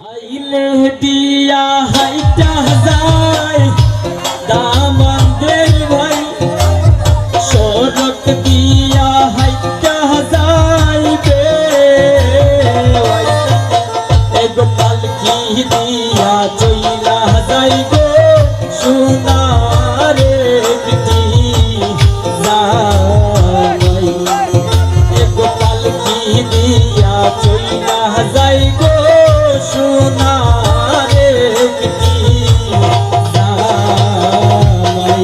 আইলে দিয়া হাইটা যায় দামন্দের ভাই সড়ক দিয়া হাইটা যাইবে এগো পালকি দিয়া চইলা যাইগো সোনারে বিটি যাই এগো পালকি দিয়া চইলা যাইগো সোনারে বিটি যাই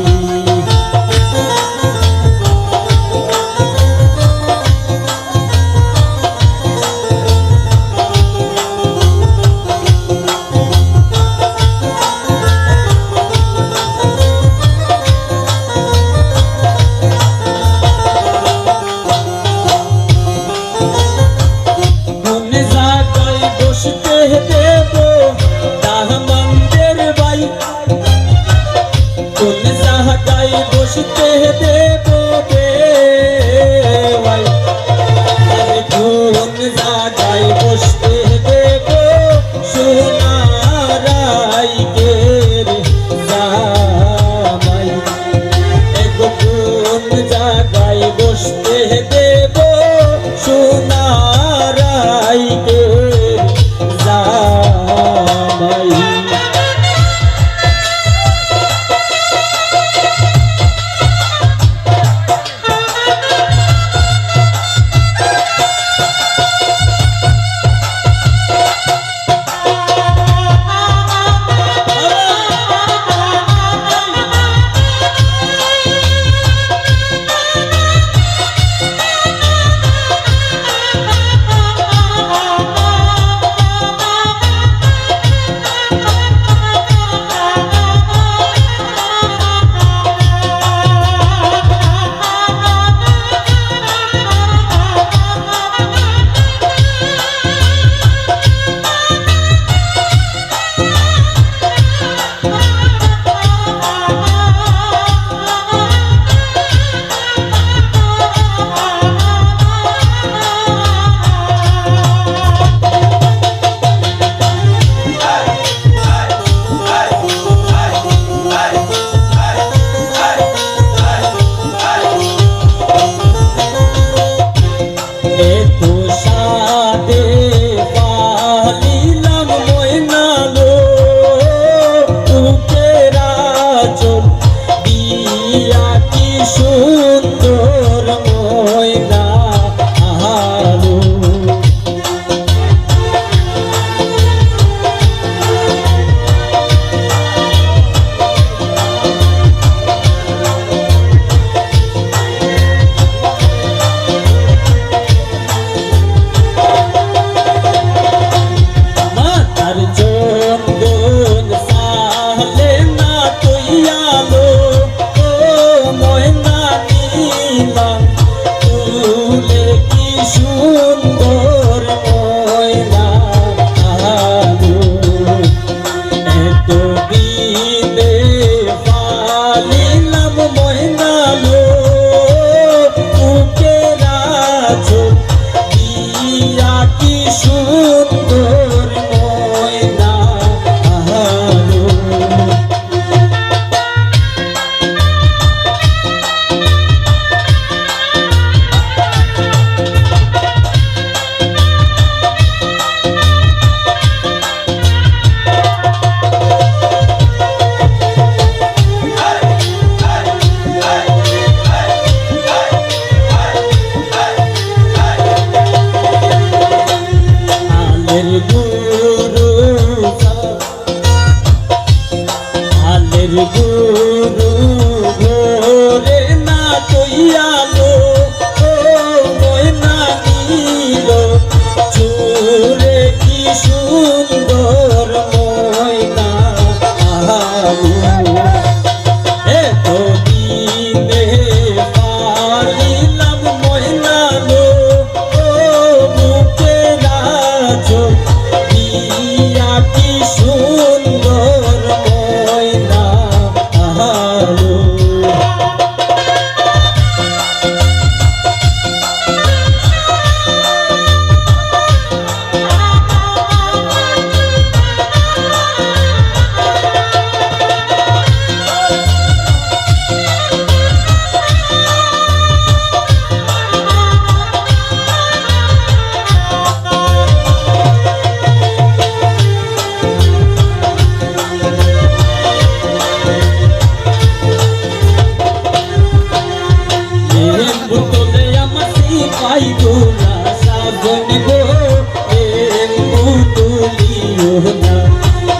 না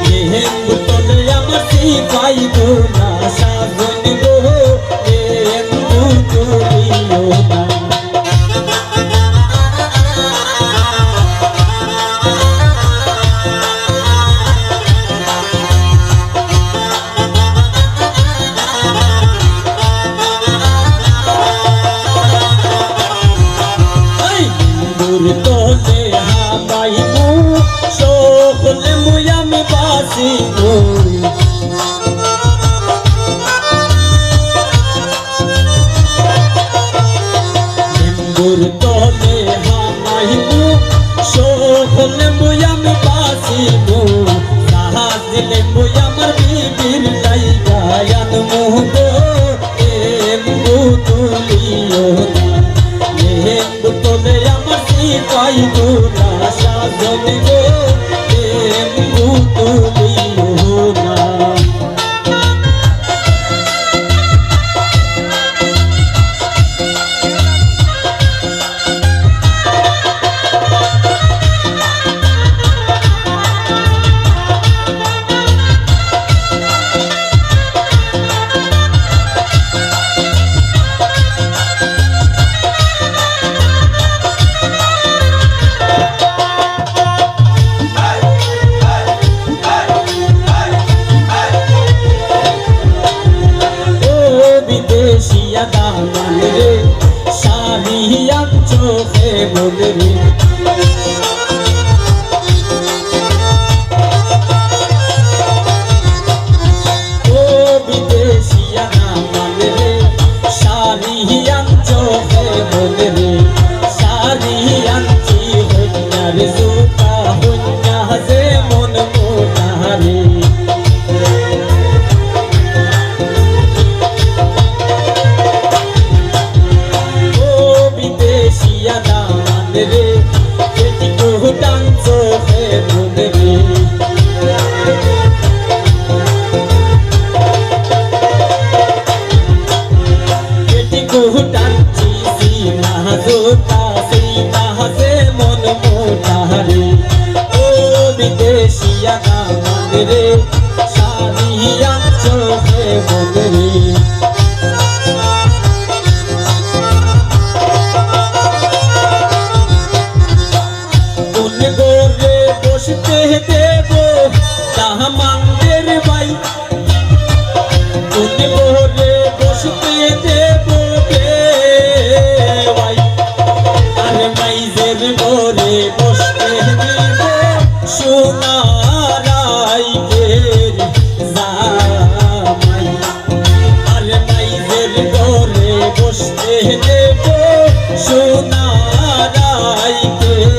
লেহেঙ্গু তোলে আমার সিপাই গো না সাজন গো লেহেঙ্গু তুলিও না তোলে হাবাইবু সকলে মুই আমি বাসিবু নিম্বুর তোলে হাবাইবু সকলে মুই আমি বাসিবু সাহায্য দিলে মুই আমার বিবির লাইগায় আনমু গো নিম্বু তুলিও না নিম্বু তোলে আমার সিপাই গো না সাজন গো নিম্বু তুলিও না বিদেশিয়া দামান রে শাহিয়ান চোখে বলে রে ও বিদেশিয়া দামান রে শাহিয়ান চোখে বলে রে শাহিয়ান চি হইয়ার জুতা হইয়া যে মন মোটা রে রে কেটি কো ডান্স হে বলে রে কেটি কো ডান্সি সিনা জোতা সিনা সে মন মোটা রে ও বিদেশিয়া গান রে শাহিয়ান চোখে বলে রে গোরে বসতে দেব দামানদের বাই কোন গোরে বসতে দেব ভাই আর মাইজের গোরে বসতে দেব সোনারাই দের জামাই আর মাইজের গোরে বসতে দেব সোনারাই দের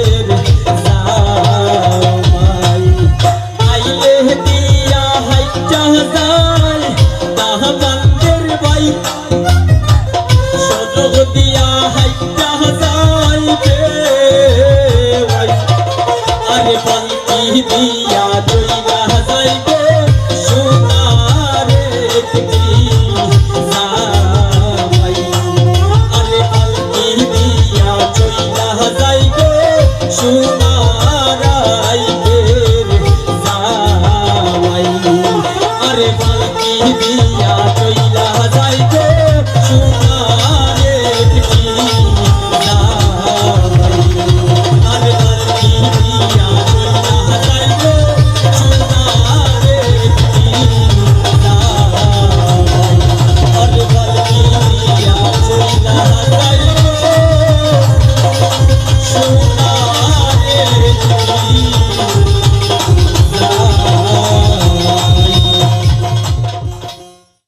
দিয়া হাইটা যাইবে আরে পান্তি দিয়া